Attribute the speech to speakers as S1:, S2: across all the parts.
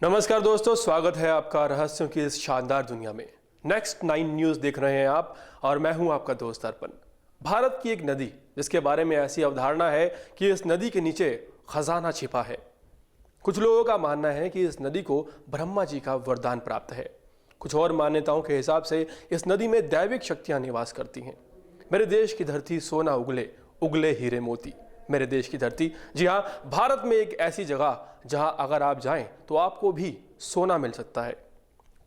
S1: नमस्कार दोस्तों, स्वागत है आपका रहस्यों की इस शानदार दुनिया में। नेक्स्ट 9 न्यूज़ देख रहे हैं आप और मैं हूं आपका दोस्त अर्पण। भारत की एक नदी जिसके बारे में ऐसी अवधारणा है कि इस नदी के नीचे खजाना छिपा है। कुछ लोगों का मानना है कि इस नदी को ब्रह्मा जी का वरदान प्राप्त है। कुछ और मान्यताओं के हिसाब से इस नदी में दैविक शक्तियां निवास करती हैं। मेरे देश की धरती सोना उगले, उगले हीरे मोती। मेरे देश की धरती, जी हाँ, भारत में एक ऐसी जगह जहां अगर आप जाएं तो आपको भी सोना मिल सकता है।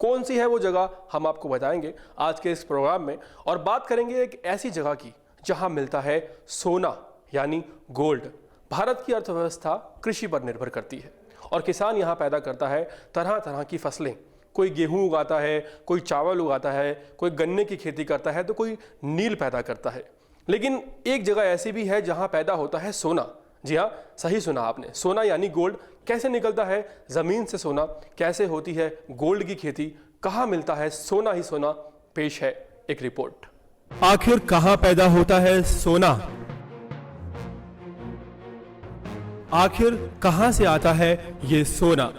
S1: कौन सी है वो जगह, हम आपको बताएंगे आज के इस प्रोग्राम में। और बात करेंगे एक ऐसी जगह की जहां मिलता है सोना यानी गोल्ड। भारत की अर्थव्यवस्था कृषि पर निर्भर करती है और किसान यहाँ पैदा करता है तरह तरह की फसलें। कोई गेहूं उगाता है, कोई चावल उगाता है, कोई गन्ने की खेती करता है तो कोई नील पैदा करता है। लेकिन एक जगह ऐसी भी है जहां पैदा होता है सोना। जी हाँ, सही सुना आपने, सोना यानी गोल्ड। कैसे निकलता है जमीन से सोना, कैसे होती है गोल्ड की खेती, कहां मिलता है सोना ही सोना, पेश है एक रिपोर्ट। आखिर कहां पैदा होता है सोना, आखिर कहां से आता है ये सोना,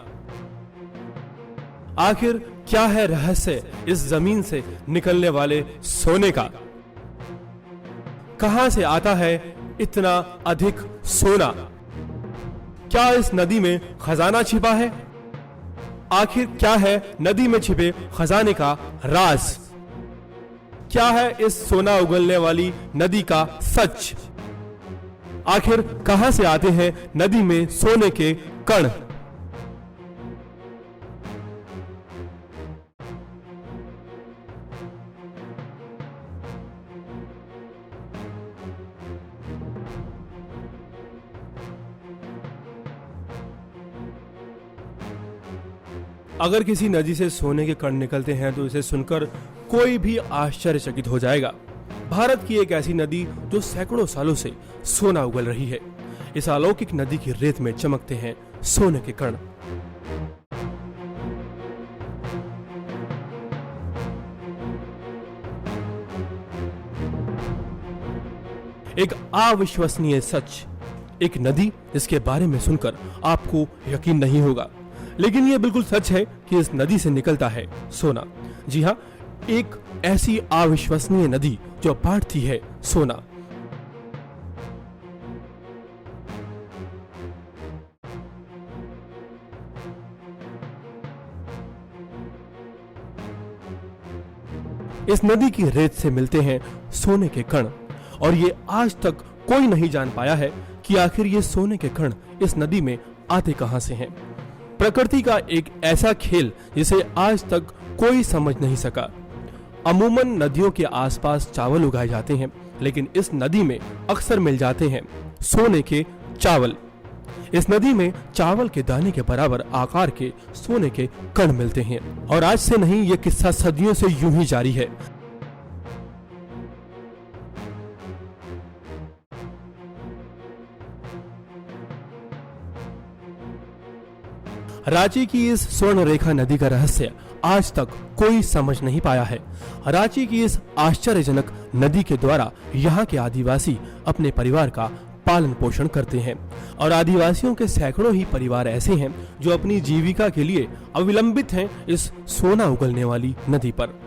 S1: आखिर क्या है रहस्य इस जमीन से निकलने वाले सोने का, कहां से आता है इतना अधिक सोना, क्या इस नदी में खजाना छिपा है, आखिर क्या है नदी में छिपे खजाने का राज, क्या है इस सोना उगलने वाली नदी का सच, आखिर कहां से आते हैं नदी में सोने के कण। अगर किसी नदी से सोने के कण निकलते हैं तो इसे सुनकर कोई भी आश्चर्यचकित हो जाएगा। भारत की एक ऐसी नदी जो सैकड़ों सालों से सोना उगल रही है। इस अलौकिक नदी की रेत में चमकते हैं सोने के कण। एक अविश्वसनीय सच, एक नदी जिसके बारे में सुनकर आपको यकीन नहीं होगा, लेकिन यह बिल्कुल सच है कि इस नदी से निकलता है सोना। जी हाँ, एक ऐसी अविश्वसनीय नदी जो बांटती है सोना। इस नदी की रेत से मिलते हैं सोने के कण और ये आज तक कोई नहीं जान पाया है कि आखिर ये सोने के कण इस नदी में आते कहां से हैं। प्रकृति का एक ऐसा खेल जिसे आज तक कोई समझ नहीं सका। अमूमन नदियों के आसपास चावल उगाए जाते हैं, लेकिन इस नदी में अक्सर मिल जाते हैं सोने के चावल। इस नदी में चावल के दाने के बराबर आकार के सोने के कण मिलते हैं और आज से नहीं, ये किस्सा सदियों से यूं ही जारी है। रांची की इस स्वर्ण रेखा नदी का रहस्य आज तक कोई समझ नहीं पाया है। रांची की इस आश्चर्यजनक नदी के द्वारा यहाँ के आदिवासी अपने परिवार का पालन पोषण करते हैं और आदिवासियों के सैकड़ों ही परिवार ऐसे हैं जो अपनी जीविका के लिए अविलंबित हैं इस सोना उगलने वाली नदी पर।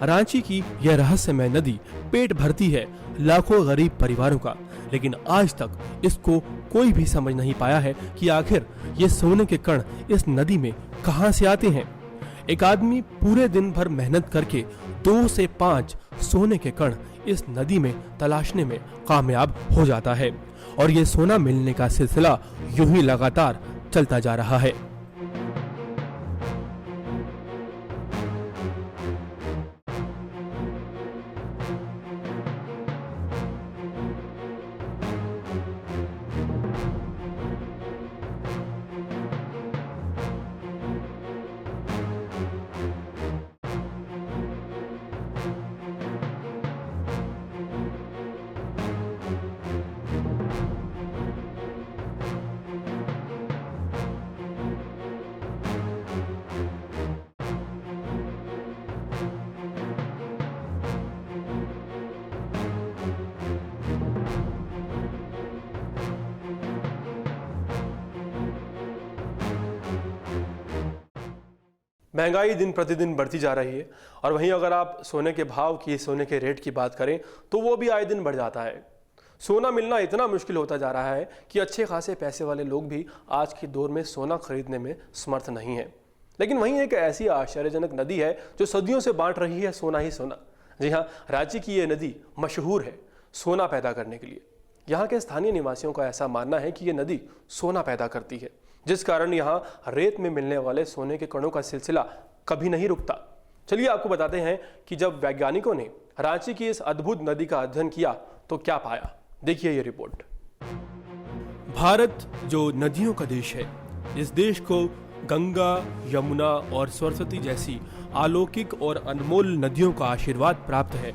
S1: रांची की यह रहस्यमय नदी पेट भरती है लाखों गरीब परिवारों का, लेकिन आज तक इसको कोई भी समझ नहीं पाया है कि आखिर ये सोने के कण इस नदी में कहां से आते हैं। एक आदमी पूरे दिन भर मेहनत करके 2 से 5 सोने के कण इस नदी में तलाशने में कामयाब हो जाता है और ये सोना मिलने का सिलसिला यूं ही लगातार चलता जा रहा है। महंगाई दिन प्रतिदिन बढ़ती जा रही है और वहीं अगर आप सोने के भाव की, सोने के रेट की बात करें तो वो भी आए दिन बढ़ जाता है। सोना मिलना इतना मुश्किल होता जा रहा है कि अच्छे खासे पैसे वाले लोग भी आज के दौर में सोना खरीदने में समर्थ नहीं है। लेकिन वहीं एक ऐसी आश्चर्यजनक नदी है जो सदियों से बांट रही है सोना ही सोना। जी हाँ, रांची की ये नदी मशहूर है सोना पैदा करने के लिए। यहाँ के स्थानीय निवासियों का ऐसा मानना है कि ये नदी सोना पैदा करती है, जिस कारण यहाँ रेत में मिलने वाले सोने के कणों का सिलसिला कभी नहीं रुकता। चलिए आपको बताते हैं कि जब वैज्ञानिकों ने रांची की इस अद्भुत नदी का अध्ययन किया तो क्या पाया। देखिए ये रिपोर्ट। भारत जो नदियों का देश है, इस देश को गंगा, यमुना और सरस्वती जैसी अलौकिक और अनमोल नदियों का आशीर्वाद प्राप्त है।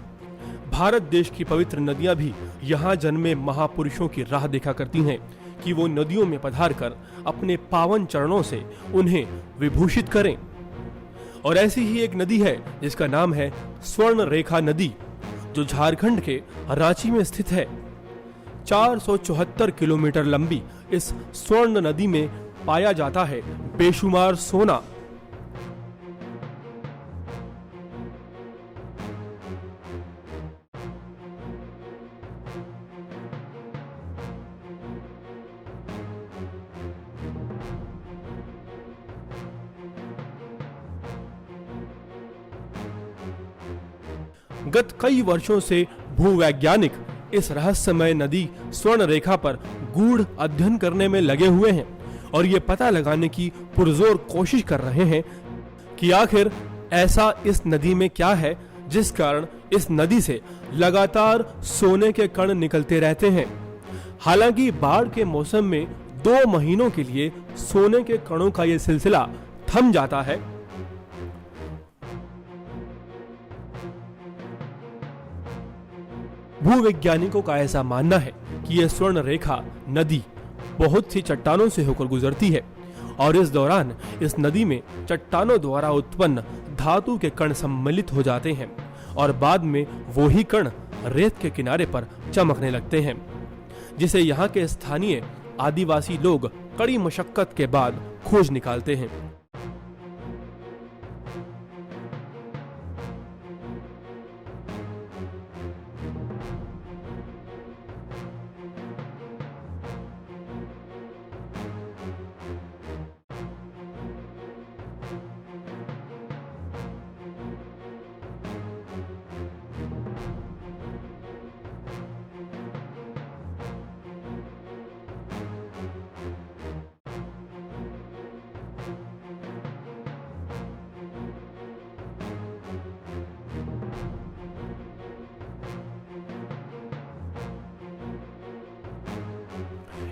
S1: भारत देश की पवित्र नदियां भी यहाँ जन्मे महापुरुषों की राह देखा करती हैं कि वो नदियों में पधार कर अपने पावन चरणों से उन्हें विभूषित करें। और ऐसी ही एक नदी है जिसका नाम है स्वर्ण रेखा नदी, जो झारखंड के रांची में स्थित है। 474 किलोमीटर लंबी इस स्वर्ण नदी में पाया जाता है बेशुमार सोना। गत कई वर्षों से भूवैज्ञानिक इस रहस्यमय नदी स्वर्ण रेखा पर गूढ़ अध्ययन करने में लगे हुए हैं और ये पता लगाने की पुरजोर कोशिश कर रहे हैं कि आखिर ऐसा इस नदी में क्या है जिस कारण इस नदी से लगातार सोने के कण निकलते रहते हैं। हालांकि बाढ़ के मौसम में 2 महीनों के लिए सोने के कणों का ये सिलसिला थम जाता है। भूवैज्ञानिकों का ऐसा मानना है कि यह स्वर्ण रेखा नदी बहुत सी चट्टानों से होकर गुजरती है और इस दौरान इस नदी में चट्टानों द्वारा उत्पन्न धातु के कण सम्मिलित हो जाते हैं और बाद में वो ही कण रेत के किनारे पर चमकने लगते हैं, जिसे यहाँ के स्थानीय आदिवासी लोग कड़ी मशक्कत के बाद खोज निकालते हैं।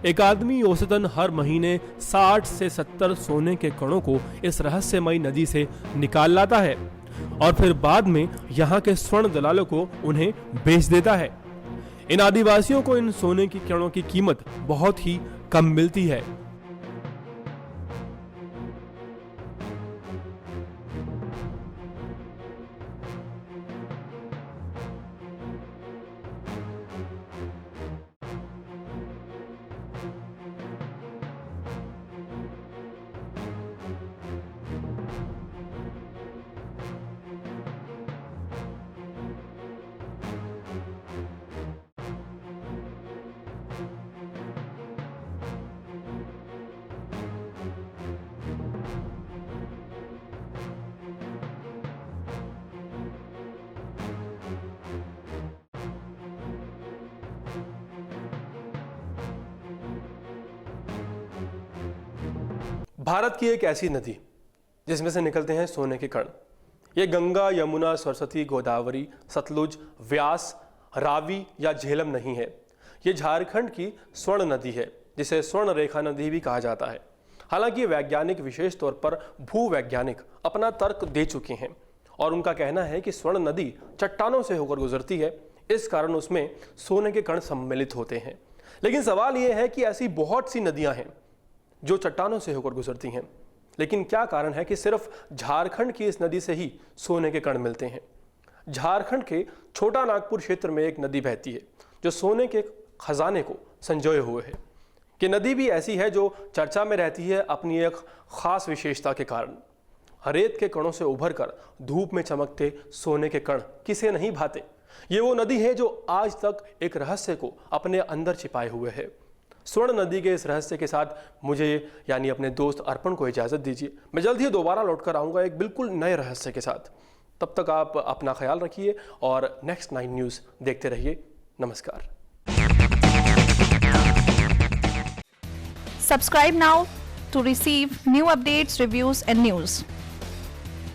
S1: एक आदमी औसतन हर महीने 60 से 70 सोने के कणों को इस रहस्यमयी नदी से निकाल लाता है और फिर बाद में यहाँ के स्वर्ण दलालों को उन्हें बेच देता है। इन आदिवासियों को इन सोने की कणों की कीमत बहुत ही कम मिलती है। भारत की एक ऐसी नदी जिसमें से निकलते हैं सोने के कण। ये गंगा, यमुना, सरस्वती, गोदावरी, सतलुज, व्यास, रावी या झेलम नहीं है। ये झारखंड की स्वर्ण नदी है जिसे स्वर्ण रेखा नदी भी कहा जाता है। हालांकि वैज्ञानिक, विशेष तौर पर भूवैज्ञानिक, अपना तर्क दे चुके हैं और उनका कहना है कि स्वर्ण नदी चट्टानों से होकर गुजरती है, इस कारण उसमें सोने के कण सम्मिलित होते हैं। लेकिन सवाल यह है कि ऐसी बहुत सी नदियां हैं जो चट्टानों से होकर गुजरती हैं, लेकिन क्या कारण है कि सिर्फ झारखंड की इस नदी से ही सोने के कण मिलते हैं। झारखंड के छोटा नागपुर क्षेत्र में एक नदी बहती है जो सोने के खजाने को संजोए हुए है। कि नदी भी ऐसी है जो चर्चा में रहती है अपनी एक खास विशेषता के कारण। रेत के कणों से उभर कर धूप में चमकते सोने के कण किसे नहीं भाते। ये वो नदी है जो आज तक एक रहस्य को अपने अंदर छिपाए हुए है। स्वर्ण नदी के इस रहस्य के साथ मुझे यानी अपने दोस्त अर्पण को इजाजत दीजिए। मैं जल्द ही दोबारा लौटकर आऊंगा एक बिल्कुल नए रहस्य के साथ। तब तक आप अपना ख्याल रखिए और नेक्स्ट 9 न्यूज़ देखते रहिए। नमस्कार।
S2: Subscribe now to receive new updates, reviews and news.